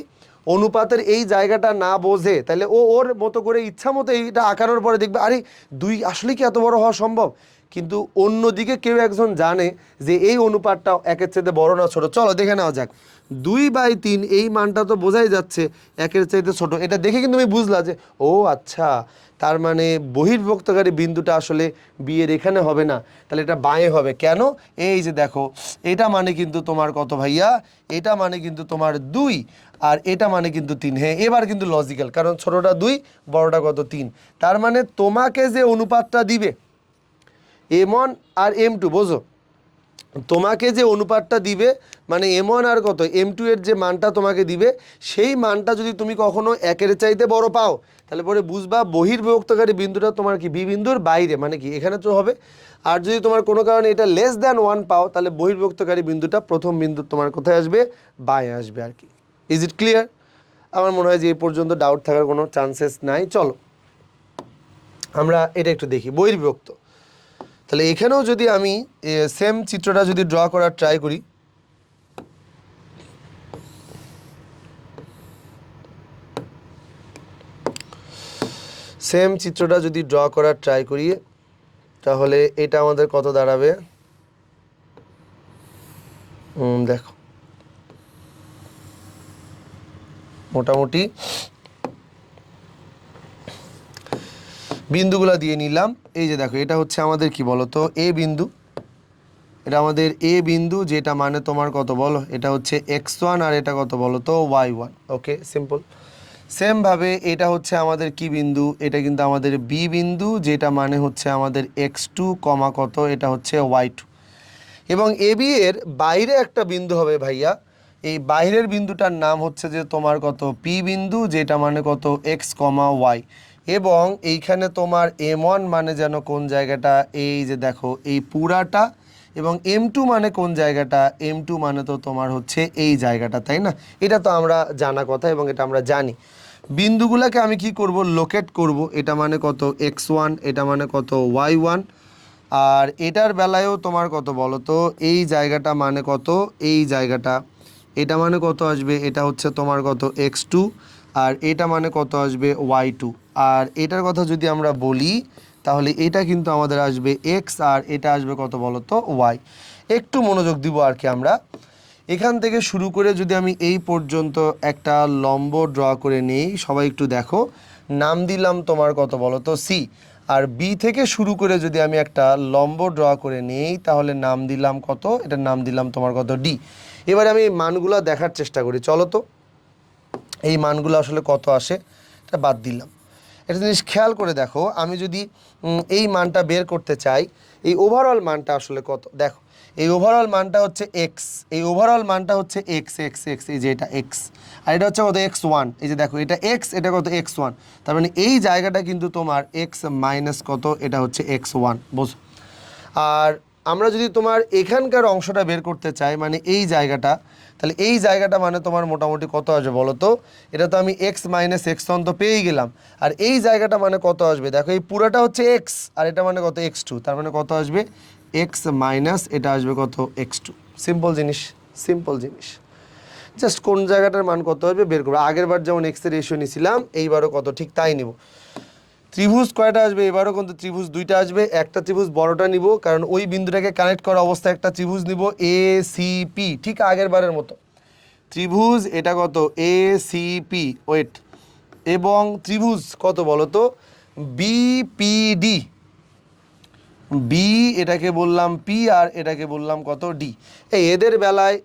অনুপাতের এই জায়গাটা না বোঝে তাহলে ও ওর মতো করে ইচ্ছা মতো এইটা আঁকানোর পরে দেখবে আরে 2 আসলে কি এত বড় হওয়া সম্ভব? কিন্তু অন্যদিকে কেউ একজন জানে যে এই অনুপাতটা একের চাইতে বড় না ছোট। চলো দেখে নেওয়া যাক। 2/3 এই মানটা তো বোঝাই যাচ্ছে একের চাইতে ছোট। এটা দেখে কিন্তু আমি বুঝলাম যে ও আচ্ছা, তার মানে বহির্ভুক্তকারী বিন্দুটা আসলে বিয়ের এখানে হবে না, তাহলে এটা বাঁয়ে হবে। কেন? এই যে দেখো, এটা মানে কিন্তু তোমার কত ভাইয়া? এটা মানে কিন্তু তোমার 2, আর এটা মানে কিন্তু 3। হ্যাঁ, এবার কিন্তু লজিক্যাল, কারণ ছোটটা 2, বড়টা কত 3। তার মানে তোমাকে যে অনুপাতটা দিবে M1 আর M2, বোঝো, তোমাকে যে অনুপাতটা দিবে মানে M1 আর কত M2 এর যে মানটা তোমাকে দিবে, সেই মানটা যদি তুমি কখনো একের চাইতে বড় পাও, তাহলে পরে বুঝবা বহির্বিভক্তকারী বিন্দুটা তোমার কি বি বিন্দুর বাইরে, মানে কি এখানে তো হবে। আর যদি তোমার কোনো কারণে এটা লেস দ্যান 1 পাও, তাহলে বহির্বিভক্তকারী বিন্দুটা প্রথম বিন্দু তোমার কোথায় আসবে? বায়ে আসবে আর কি। Is it clear? আমার মনে হয় যে এই পর্যন্ত ডাউট থাকার কোনো চান্সেস নাই। চলো আমরা এটা একটু দেখি, বহির্বিভক্ত। তাহলে এখানেও যদি আমি সেম চিত্রটা যদি ড্র করার ট্রাই করি, তাহলে এটা আমাদের কত দাঁড়াবে? দেখো, মোটামুটি বিন্দুগুলো দিয়ে নিলাম। এই যে দেখো, এটা হচ্ছে আমাদের কি বলতো এ বিন্দু, এটা আমাদের এ বিন্দু, যেটা মানে তোমার কত বলো? এটা হচ্ছে x1, আর এটা কত বলো তো? y1। ওকে, সিম্পল। সেমভাবে এটা হচ্ছে আমাদের কি বিন্দু? এটা কিন্তু আমাদের বি বিন্দু, যেটা মানে হচ্ছে আমাদের x2, কত? এটা হচ্ছে y2। এবং এ বি এর বাইরে একটা বিন্দু হবে ভাইয়া, এই বাইরের বিন্দুটার নাম হচ্ছে যে তোমার কত? পি বিন্দু, যেটা মানে কত? x, y। এবং এইখানে তোমার M1 মানে যেন কোন জায়গাটা? এই যে দেখো, এই পুরাটা। এবং M2 মানে কোন জায়গাটা? M2 মানে তো তোমার হচ্ছে এই জায়গাটা, তাই না? এটা তো আমরা জানা কথা এবং এটা আমরা জানি। বিন্দুগুলোকে আমি কি করব? লোকেট করব। এটা মানে কত? x1, এটা মানে কত? y1। আর এটার বেলায়ও তোমার কত বলো তো? এই জায়গাটা মানে কত? এই জায়গাটা, এটা মানে কত আসবে? এটা হচ্ছে তোমার কত? x2। আর এটা মানে কত আসবে? y2। আর এটার কথা যদি আমরা বলি, তাহলে এটা কিন্তু আমাদের আসবে x, আর এটা আসবে কত বলো তো? y। একটু মনোযোগ দিব আর কি। আমরা এখান থেকে শুরু করে যদি আমি এই পর্যন্ত একটা লম্ব ড্র করে নিই, সবাই একটু দেখো, নাম দিলাম তোমার কত বলো তো? সি। আর বি থেকে শুরু করে যদি আমি একটা লম্ব ড্র করে নিই, তাহলে নাম দিলাম কত? এটার নাম দিলাম তোমার কত? ডি। এবারে আমি মানগুলো দেখার চেষ্টা করি, চলো তো এই মানগুলো আসলে কত আসে। এটা বাদ দিলাম। একটা জিনিস খেয়াল করে দেখো, আমি যদি এই মানটা বের করতে চাই, এই ওভারঅল মানটা আসলে কত? দেখো, এই ওভারঅল মানটা হচ্ছে এক্স, এই ওভারঅল মানটা হচ্ছে এক্স এক্স এক্স, এই যে এটা এক্স, আর এটা হচ্ছে কত? x1। এই যে দেখো, এটা এক্স, এটা কত? x1। তার মানে এই জায়গাটা কিন্তু তোমার এক্স মাইনাস কত? এটা হচ্ছে x1, বোঝো। আর আমরা যদি তোমার এখানকার অংশটা বের করতে চাই, মানে এই জায়গাটা, তাহলে এই জায়গাটা মানে তোমার মোটামুটি কত আসবে বলো তো? এটা তো আমি x মাইনাস x1 তো পেয়েই গেলাম। আর এই জায়গাটা মানে কত আসবে? দেখো, এই পুরোটা হচ্ছে x, আর এটা মানে কত? x2। তার মানে কত আসবে? x মাইনাস এটা আসবে কত? x2। সিম্পল জিনিস, সিম্পল জিনিস। জাস্ট কোন জায়গাটার মান কত আসবে বের করবো। আগের বার যেমন x এর রেশিও নিয়েছিলাম, এইবারও কত ঠিক তাই নিব। ত্রিভুজ কয়টা আসবে এবারও? কিন্তু ত্রিভুজ দুইটা আসবে। একটা ত্রিভুজ বড়টা নিব, কারণ ওই বিন্দুটাকে কানেক্ট করা অবস্থায় একটা ত্রিভুজ নিব এ সি পি, ঠিক আগের বারের মতো ত্রিভুজ। এটা কত? A C P, wait. এবং ত্রিভুজ কত বলো তো? বিপিডি। বি এটাকে বললাম পি, আর এটাকে বললাম কত? ডি। এই এদের বেলায়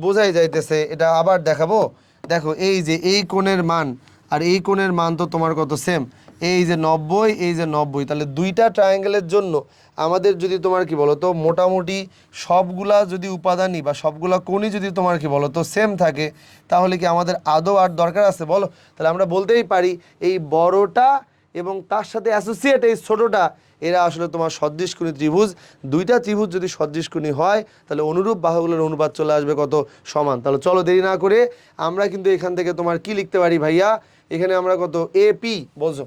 বোঝাই যাইতেছে, এটা আবার দেখাবো। দেখো, এই যে এই কোণের মান আর এই কোণের মান তো তোমার কত? সেম। এই যে 90, এই যে 90, তাহলে দুইটা ট্রায়াঙ্গেলের জন্য আমাদের যদি তোমার কি বলো তো মোটামুটি সবগুলা যদি উপাদানই বা সবগুলা কোণই যদি তোমার কি বলো তো সেম থাকে, তাহলে কি আমাদের আদৌ আর দরকার আছে বলো? তাহলে আমরা বলতেই পারি এই বড়টা এবং তার সাথে অ্যাসোসিয়েট এই ছোটোটা, এরা আসলে তোমার সদৃশকোণী ত্রিভুজ। দুইটা ত্রিভুজ যদি সদৃশকোণী হয়, তাহলে অনুরূপ বাহুগুলোর অনুপাত চলে আসবে কত? সমান। তাহলে চলো দেরি না করে আমরা কিন্তু এখান থেকে তোমার কি লিখতে পারি ভাইয়া? এখানে আমরা কত? এপি, বলছো,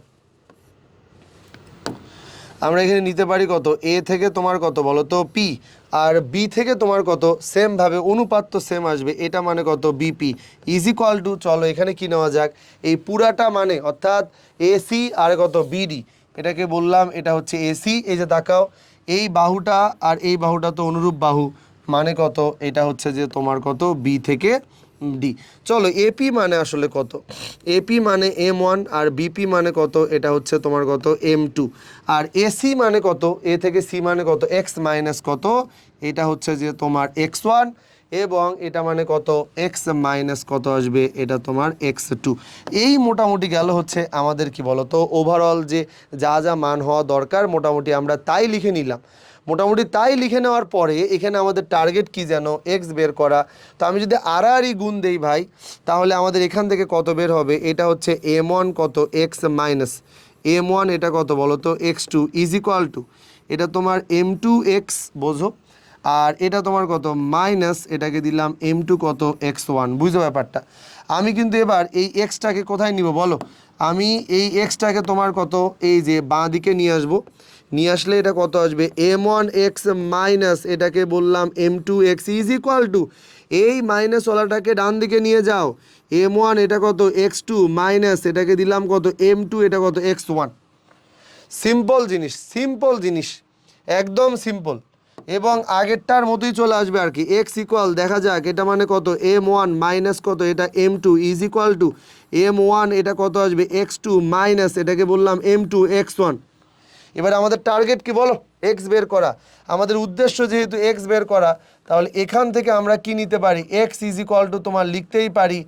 আমরা এখানে নিতে পারি কত? এ থেকে তোমার কত বলো তো? পি। আর বি থেকে তোমার কত? সেমভাবে অনুপাত তো সেম আসবে, এটা মানে কত? বিপি ইজ ইকুয়াল টু, চলো এখানে কি নেওয়া যাক, এই পুরাটা মানে অর্থাৎ এসি আর কত? বিডি। এটাকে বললাম এটা হচ্ছে এসি। এই যে তাকাও, এই বাহুটা আর এই বাহুটা তো অনুরূপ বাহু, মানে কত, এটা হচ্ছে যে তোমার কত বি থেকে ডি। চলো এপি মানে আসলে কত, এপি মানে M1 আর বিপি মানে কত, এটা হচ্ছে তোমার কত M2। আর এসি মানে কত, এ থেকে সি মানে কত এক্স মাইনাস কত, এটা হচ্ছে যে তোমার x1, এবং এটা মানে কত এক্স মাইনাস কত আসবে, এটা তোমার x2। এই মোটামুটি গেল হচ্ছে আমাদের কি বলতো ওভারঅল যে যা যা মান হওয়া দরকার মোটামুটি আমরা তাই লিখে নিলাম। মোটামুটি তাই লিখে নেওয়ার পরে এখানে আমাদের টার্গেট কি যেন এক্স বের করা। তো আমি যদি আড়াআড়ি গুণ দেই ভাই, তাহলে আমাদের এখান থেকে কত বের হবে, এটা হচ্ছে M1 কত এক্স মাইনাস M1, এটা কত বলো তো x2 ইজ ইকুয়াল টু, এটা তোমার M2 এক্স বোঝো, আর এটা তোমার কত মাইনাস এটাকে দিলাম M2 কত x1। বুঝছো ব্যাপারটা? আমি কিন্তু এবার এই এক্সটাকে কোথায় নিব বলো, আমি এই এক্সটাকে তোমার কত এই যে বাঁ দিকে নিয়ে আসবো, নিয়ে আসলে এটা কত আসবে M1 এক্স মাইনাস এটাকে বললাম M2 x is equal two, এই মাইনাস ওয়ালাটাকে ডান দিকে নিয়ে যাও, M1 এটা কত x2 মাইনাস এটাকে দিলাম কত M2 এটা কত x1। সিম্পল জিনিস, সিম্পল জিনিস, একদম সিম্পল, এবং আগেরটার মতোই চলে আসবে আর কি। এক্স ইকুয়াল দেখা যাক এটা মানে কত M1 মাইনাস কত এটা M2 is equal two M1 এটা কত আসবে x2 মাইনাস এটাকে বললাম M2 x1। এবার আমাদের টার্গেট কি বলো, এক্স বের করা। আমাদের উদ্দেশ্য যেহেতু এক্স বের করা, তাহলে এখান থেকে আমরা কি নিতে পারি, এক্স ইজ ইকুয়াল টু তোমার লিখতেই পারি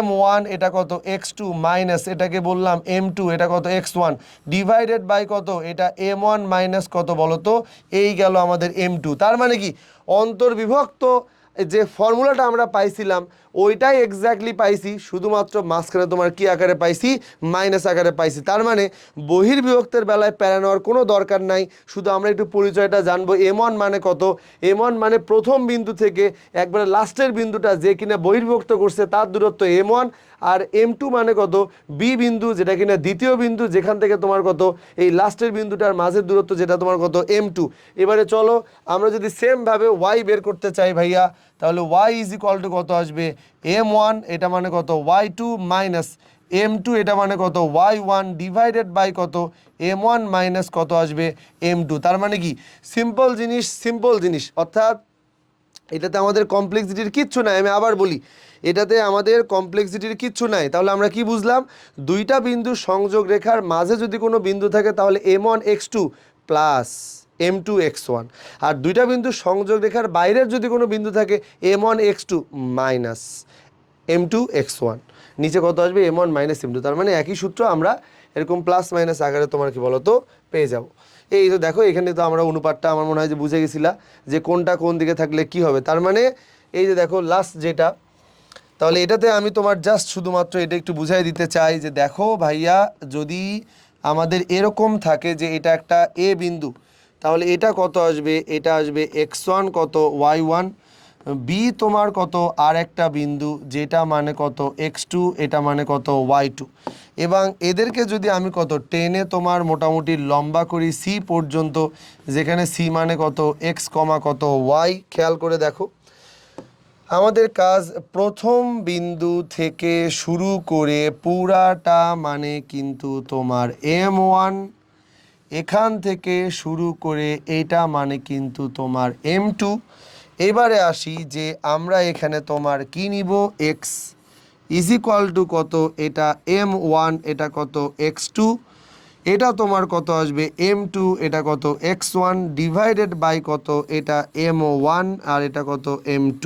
M1 এটা কত x2 মাইনাস এটাকে বললাম M2 এটা কত x1 ডিভাইডেড বাই কত এটা M1 মাইনাস কত বলো তো, এই গেল আমাদের M2। তার মানে কি অন্তর্বিভক্ত যে ফর্মুলাটা আমরা পাইছিলাম ওইটাই এক্স্যাক্টলি পাইছি, শুধুমাত্র মাঝখানে তোমার কি আকারে পাইছি, মাইনাস আকারে পাইছি। তার মানে বহির্বিভক্তের বেলায় প্যারা নেওয়ার কোনো দরকার নাই, শুধু আমরা একটু পরিচয়টা জানবো। M1 মানে কত, M1 মানে প্রথম বিন্দু থেকে একবারে লাস্টের বিন্দুটা যে কিনা বহির্বিভক্ত করছে তার দূরত্ব M1, আর M2 মানে কত বি বিন্দু যেটা কিনা দ্বিতীয় বিন্দু যেখান থেকে তোমার কত এই লাস্টের বিন্দুটার মাঝের দূরত্ব যেটা তোমার কত M2। এবারে চলো আমরা যদি সেমভাবে y বের করতে চাই ভাইয়া, তাহলে y ইজ ইকুয়াল টু কত আসবে M1 এটা মানে কত y2 মাইনাস M2 এটা মানে কত y1 ডিভাইডেড বাই কত M1 মাইনাস কত আসবে M2। তার মানে কি সিম্পল জিনিস, সিম্পল জিনিস, অর্থাৎ এটাতে আমাদের কমপ্লেক্সিটির কিচ্ছু নাই। আমি আবার বলি, এটাতে আমাদের কমপ্লেক্সিটির কিচ্ছু নাই। তাহলে আমরা কি বুঝলাম, দুইটা বিন্দু সংযোগ রেখার মাঝে যদি কোনো বিন্দু থাকে তাহলে M1 x2 plus M2 x1, আর দুইটা বিন্দু সংযোগ রেখার বাইরের যদি কোনো বিন্দু থাকে M1 x2 minus M2 x1, নিচে কত আসবে M1 মাইনাস M2। তার মানে একই সূত্র আমরা এরকম প্লাস মাইনাস আকারে তোমার কি বলো তো পেয়ে যাব। এই তো দেখো এখানে তো আমরা অনুপাতটা আমার মনে হয় যে বুঝে গেছিলা যে কোনটা কোন দিকে থাকলে কি হবে। তার মানে এই যে দেখো লাস্ট যেটা, তাহলে এটাতে আমি তোমার জাস্ট শুধুমাত্র এটা একটু বুঝাই দিতে চাই যে দেখো ভাইয়া, যদি আমাদের এরকম থাকে যে এটা একটা এ বিন্দু, তাহলে এটা কত আসবে, এটা আসবে x1 কত y1, বি তোমার কত আর একটা বিন্দু যেটা মানে কত x2 এটা মানে কত y2, এবং এদেরকে যদি আমি কত টেনে তোমার মোটামুটি লম্বা করি সি পর্যন্ত, যেখানে সি মানে কত x কমা কত y। খেয়াল করে দেখো আমাদের কাজ প্রথম বিন্দু থেকে শুরু করে পুরাটা মানে কিন্তু তোমার M1, এখান থেকে শুরু করে এটা মানে কিন্তু তোমার M2। এবারে আসি যে আমরা এখানে তোমার কি নিব, x ইজ ইকুয়াল টু কত এটা M1 এটা কত x2, এটা তোমার কত আসবে M2 এটা কত x1 ডিভাইডেড বাই কত এটা M1 আর এটা কত M2।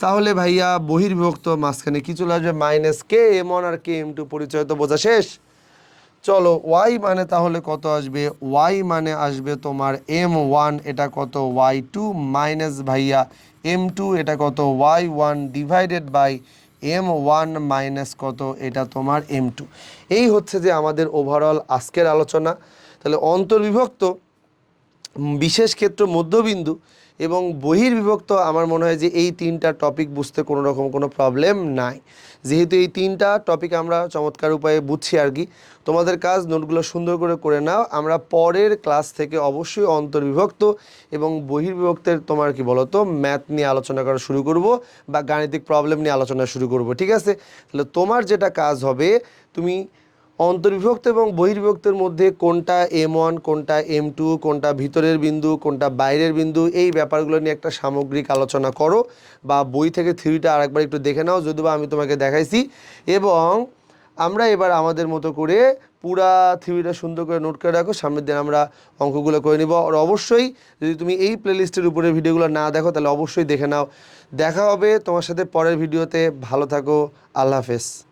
তাহলে ভাইয়া বহির্বিভক্ত মাঝখানে কি চলে আসবে মাইনাস কে M1 আর কে M2, পরিচয় তো বোঝা শেষ। চলো y মানে তাহলে কত আসবে, y মানে আসবে তোমার M1 এটা কত y2 মাইনাস ভাইয়া M2 এটা কত y1 divided by M1 minus কত এটা তোমার M2। এই হচ্ছে যে আমাদের ওভারঅল আজকের আলোচনা। তাহলে অন্তর্বিভক্ত, বিশেষ ক্ষেত্র, মধ্যবিন্দু এবং বহির্বিভক্ত আমার মনে হয় যে এই তিনটা টপিক বুঝতে কোনো রকম কোনো প্রবলেম নাই। যেহেতু এই তিনটা টপিক আমরা চমৎকার উপায়ে বুঝছি আর কি, তোমাদের কাজ নোটগুলো সুন্দর করে নাও। আমরা পরের ক্লাস থেকে অবশ্যই অন্তর্বিভক্ত এবং বহির্বিভক্তের তোমার কি বলো তো ম্যাথ নিয়ে আলোচনা করা শুরু করব বা গাণিতিক প্রবলেম নিয়ে আলোচনা শুরু করব, ঠিক আছে? তাহলে তোমার যেটা কাজ হবে, তুমি অন্তর্বিভক্ত এবং বহির্বিভক্তের মধ্যে কোনটা M1, কোনটা M2, কোনটা ভিতরের বিন্দু, কোনটা বাইরের বিন্দু, এই ব্যাপারগুলো নিয়ে একটা সামগ্রিক আলোচনা করো, বা বই থেকে থিওরিটা আরেকবার একটু দেখে নাও, যদিও বা আমি তোমাকে দেখাইছি। এবং আমরা এবার আমাদের মতো করে পুরা থিওরিটা সুন্দর করে নোট করে রাখো, সামনের দিন আমরা অঙ্কগুলো করে নিব। আর অবশ্যই যদি তুমি এই প্লেলিস্টের উপরে ভিডিওগুলো না দেখো তাহলে অবশ্যই দেখে নাও। দেখা হবে তোমার সাথে পরের ভিডিওতে। ভালো থাকো, আল্লাহ হাফেজ।